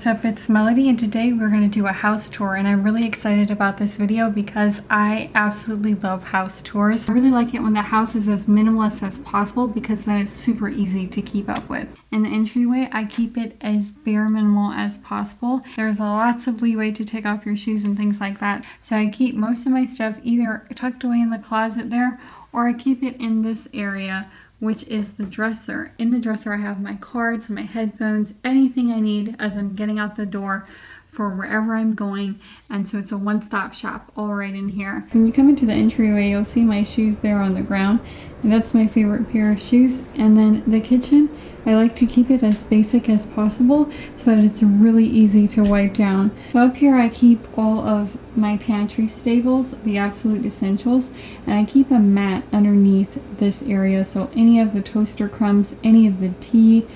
what's up? It's Melody, and today we're going to do a house tour, and I'm really excited about this video because I absolutely love house tours. I really like it when the house is as minimalist as possible because then it's super easy to keep up with. In the entryway, I keep it as bare minimal as possible. There's lots of leeway to take off your shoes and things like that, so I keep most of my stuff either tucked away in the closet there, or I keep it in this area, which is the dresser. In the dresser I have my cards, my headphones, anything I need as I'm getting out the door for wherever I'm going, and so it's a one-stop shop all right in here. When you come into the entryway, you'll see my shoes there on the ground, and that's my favorite pair of shoes. And then the kitchen, I like to keep it as basic as possible so that it's really easy to wipe down. So up here I keep all of my pantry staples, the absolute essentials, and I keep a mat underneath this area so any of the toaster crumbs, any of the tea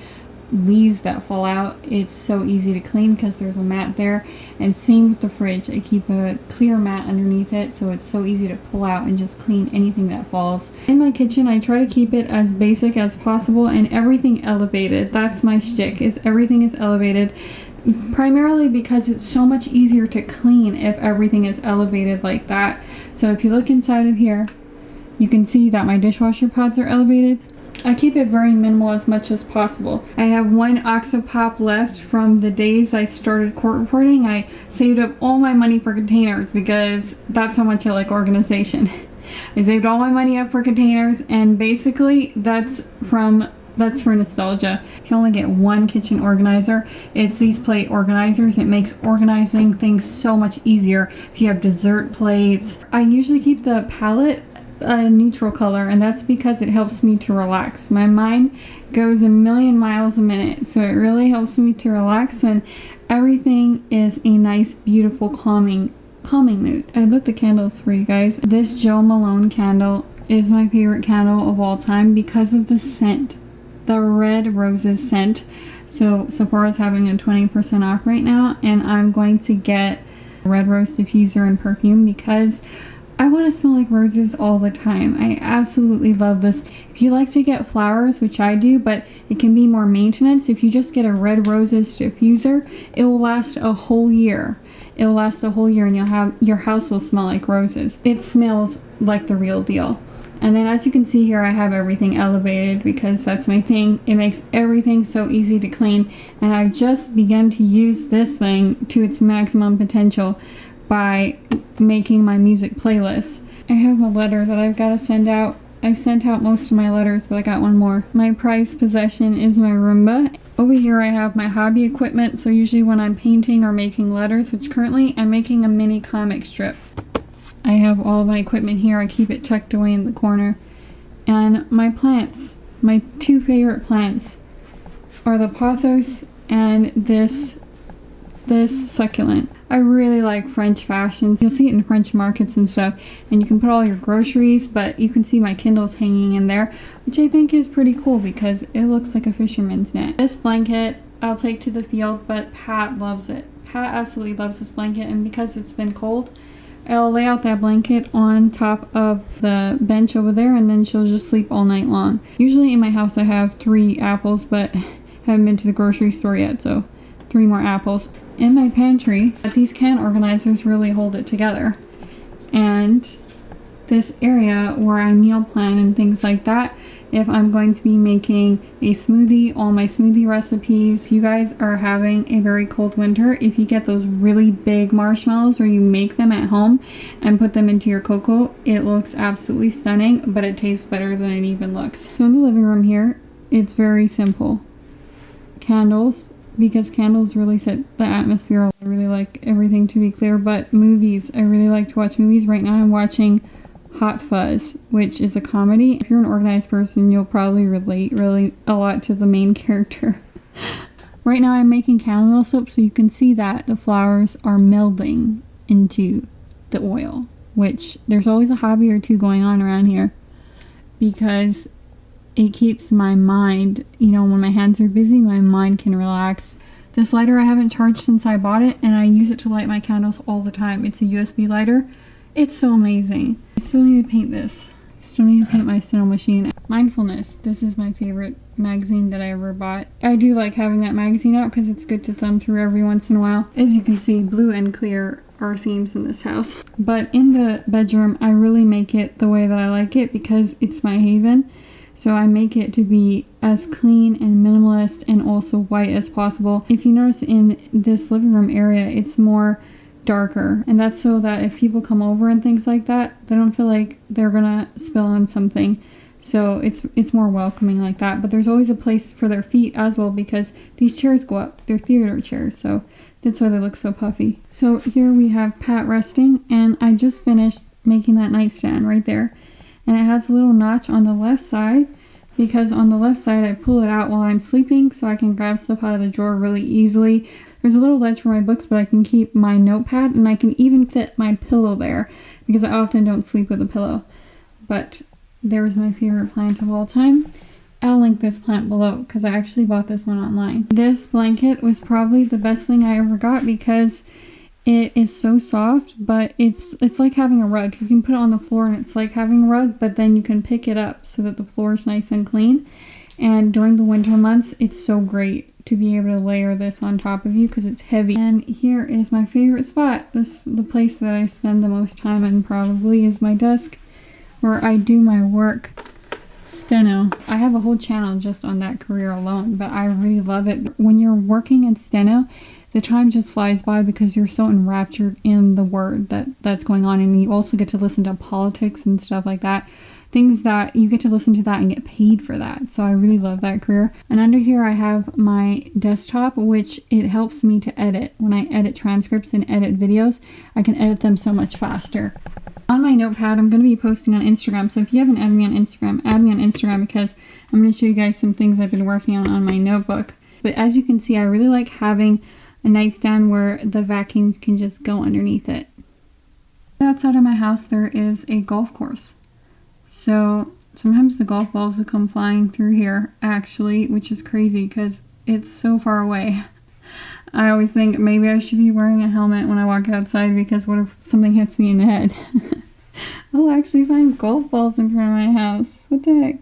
leaves that fall out, it's so easy to clean because there's a mat there. And same with the fridge, I keep a clear mat underneath it so it's so easy to pull out and just clean anything that falls. In my kitchen, I try to keep it as basic as possible and everything elevated. That's my shtick, is everything is elevated, primarily because it's so much easier to clean if everything is elevated like that. So if you look inside of here, you can see that my dishwasher pods are elevated. I keep it very minimal as much as possible. I have one OXO pop left from the days I started court reporting. I saved up all my money for containers because that's how much I like organization. I saved all my money up for containers, and basically that's for nostalgia. If you only get one kitchen organizer, it's these plate organizers. It makes organizing things so much easier. If you have dessert plates, I usually keep the palette a neutral color, and that's because it helps me to relax. My mind goes a million miles a minute, so it really helps me to relax when everything is a nice, beautiful, calming mood. I lit the candles for you guys. This Jo Malone candle is my favorite candle of all time because of the scent, the red roses scent. So Sephora's having a 20% off right now, and I'm going to get red rose diffuser and perfume because I want to smell like roses all the time. I absolutely love this. If you like to get flowers, which I do, but it can be more maintenance, if you just get a red roses diffuser, it will last a whole year. It will last a whole year, and your house will smell like roses. It smells like the real deal. And then as you can see here, I have everything elevated because that's my thing. It makes everything so easy to clean, and I've just begun to use this thing to its maximum potential by making my music playlist. I have a letter that I've got to send out. I've sent out most of my letters, but I got one more. My prized possession is my Roomba. Over here I have my hobby equipment, so usually when I'm painting or making letters, which currently I'm making a mini comic strip. I have all of my equipment here. I keep it tucked away in the corner. And my plants, my two favorite plants are the pothos and this succulent. I really like French fashions. You'll see it in French markets and stuff, and you can put all your groceries, but you can see my Kindles hanging in there, which I think is pretty cool because it looks like a fisherman's net. This blanket I'll take to the field, but Pat loves it. Pat absolutely loves this blanket, and because it's been cold, I'll lay out that blanket on top of the bench over there, and then she'll just sleep all night long. Usually in my house I have 3 apples, but haven't been to the grocery store yet, so 3 more apples. In my pantry, these can organizers really hold it together. And this area where I meal plan and things like that, if I'm going to be making a smoothie, all my smoothie recipes. If you guys are having a very cold winter, if you get those really big marshmallows or you make them at home and put them into your cocoa, it looks absolutely stunning, but it tastes better than it even looks. So in the living room here, it's very simple. Candles, because candles really set the atmosphere. I really like everything to be clear, but movies, I really like to watch movies. Right now I'm watching Hot Fuzz, which is a comedy. If you're an organized person, you'll probably relate really a lot to the main character. Right now I'm making chamomile soap, so you can see that the flowers are melding into the oil, which there's always a hobby or two going on around here because it keeps my mind, you know, when my hands are busy, my mind can relax. This lighter I haven't charged since I bought it, and I use it to light my candles all the time. It's a USB lighter. It's so amazing. I still need to paint this. I still need to paint my steno machine. Mindfulness. This is my favorite magazine that I ever bought. I do like having that magazine out because it's good to thumb through every once in a while. As you can see, blue and clear are themes in this house. But in the bedroom, I really make it the way that I like it because it's my haven. So I make it to be as clean and minimalist and also white as possible. If you notice in this living room area, it's more darker, and that's so that if people come over and things like that, they don't feel like they're gonna spill on something. So it's more welcoming like that. But there's always a place for their feet as well because these chairs go up. They're theater chairs, so that's why they look so puffy. So here we have Pat resting, and I just finished making that nightstand right there. And it has a little notch on the left side because on the left side I pull it out while I'm sleeping so I can grab stuff out of the drawer really easily. There's a little ledge for my books, but I can keep my notepad, and I can even fit my pillow there because I often don't sleep with a pillow. But there's my favorite plant of all time. I'll link this plant below because I actually bought this one online. This blanket was probably the best thing I ever got because it is so soft, but it's like having a rug. You can put it on the floor and it's like having a rug, but then you can pick it up so that the floor is nice and clean. And during the winter months, it's so great to be able to layer this on top of you because it's heavy. And here is my favorite spot. The place that I spend the most time in probably is my desk where I do my work. Steno. I have a whole channel just on that career alone, but I really love it. When you're working in steno, the time just flies by because you're so enraptured in the word that's going on, and you also get to listen to politics and stuff like that. Things that you get to listen to that and get paid for that. So I really love that career. And under here I have my desktop, which it helps me to edit. When I edit transcripts and edit videos, I can edit them so much faster. On my notepad, I'm going to be posting on Instagram. So if you haven't added me on Instagram, add me on Instagram because I'm going to show you guys some things I've been working on my notebook. But as you can see, I really like having a nightstand where the vacuum can just go underneath it. Outside of my house, there is a golf course. So sometimes the golf balls will come flying through here, actually, which is crazy because it's so far away. I always think maybe I should be wearing a helmet when I walk outside because what if something hits me in the head? I'll actually find golf balls in front of my house. What the heck?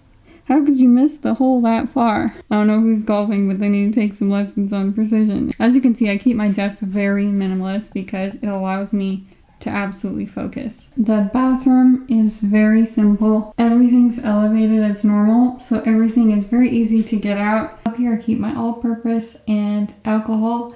How could you miss the hole that far? I don't know who's golfing, but they need to take some lessons on precision. As you can see, I keep my desk very minimalist because it allows me to absolutely focus. The bathroom is very simple. Everything's elevated as normal, so everything is very easy to get out. Up here I keep my all-purpose and alcohol.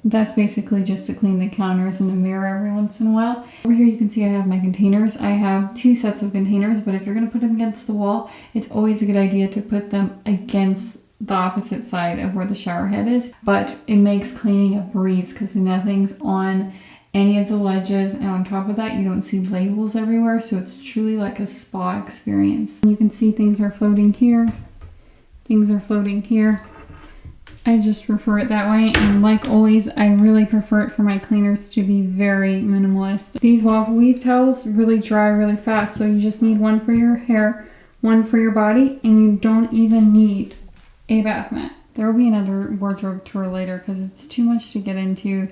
That's basically just to clean the counters and the mirror every once in a while. Over here you can see I have my containers. I have 2 sets of containers, but if you're going to put them against the wall, it's always a good idea to put them against the opposite side of where the shower head is. But it makes cleaning a breeze because nothing's on any of the ledges, and on top of that you don't see labels everywhere, so it's truly like a spa experience. You can see things are floating here, things are floating here. I just prefer it that way, and like always, I really prefer it for my cleaners to be very minimalist. These waffle weave towels really dry really fast, so you just need one for your hair, one for your body, and you don't even need a bath mat. There will be another wardrobe tour later because it's too much to get into.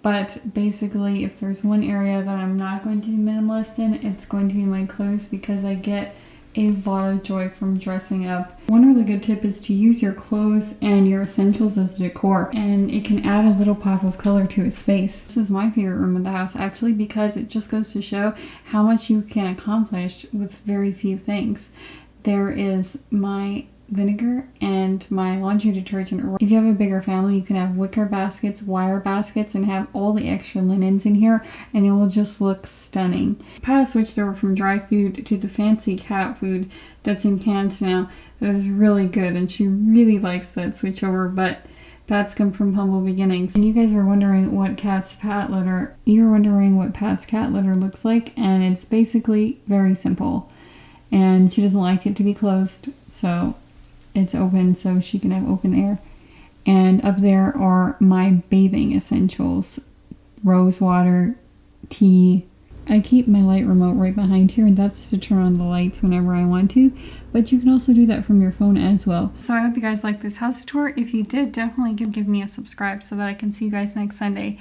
But basically, if there's one area that I'm not going to be minimalist in, it's going to be my clothes because I get a lot of joy from dressing up. One really good tip is to use your clothes and your essentials as decor, and it can add a little pop of color to a space. This is my favorite room of the house actually because it just goes to show how much you can accomplish with very few things. There is my vinegar and my laundry detergent. If you have a bigger family, you can have wicker baskets, wire baskets, and have all the extra linens in here, and it will just look stunning. Pat switched over from dry food to the fancy cat food that's in cans now. That is really good, and she really likes that switch over, but Pat's come from humble beginnings. And you guys were wondering what Pat's cat litter looks like, and it's basically very simple. And she doesn't like it to be closed, so it's open so she can have open air. And up there are my bathing essentials: rose water, tea. I keep my light remote right behind here, and that's to turn on the lights whenever I want to, but you can also do that from your phone as well. So I hope you guys liked this house tour. If you did, definitely give me a subscribe so that I can see you guys next Sunday.